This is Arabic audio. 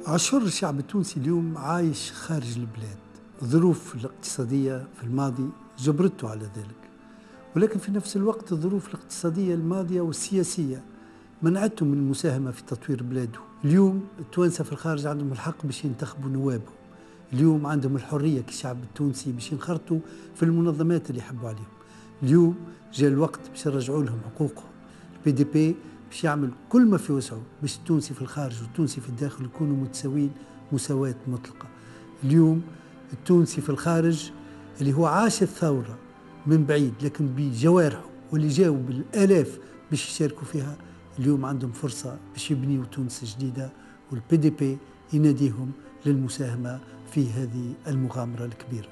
عاشور الشعب التونسي اليوم عايش خارج البلاد. الظروف الاقتصادية في الماضي جبرته على ذلك، ولكن في نفس الوقت الظروف الاقتصادية الماضية والسياسية منعتهم من المساهمة في تطوير بلاده. اليوم التوانسة في الخارج عندهم الحق باش ينتخبوا نوابهم، اليوم عندهم الحرية كشعب التونسي باش ينخرطوا في المنظمات اللي يحبوا عليهم. اليوم جاء الوقت باش يرجعوا لهم حقوقهم. البي دي بي باش يعمل كل ما في وسعه باش التونسي في الخارج والتونسي في الداخل يكونوا متساويين مساواة مطلقة. اليوم التونسي في الخارج اللي هو عاش الثورة من بعيد لكن بجوارحه، واللي جاوا بالآلاف باش يشاركوا فيها، اليوم عندهم فرصة باش يبنيوا تونس جديدة، والبي دي بي يناديهم للمساهمة في هذه المغامرة الكبيرة.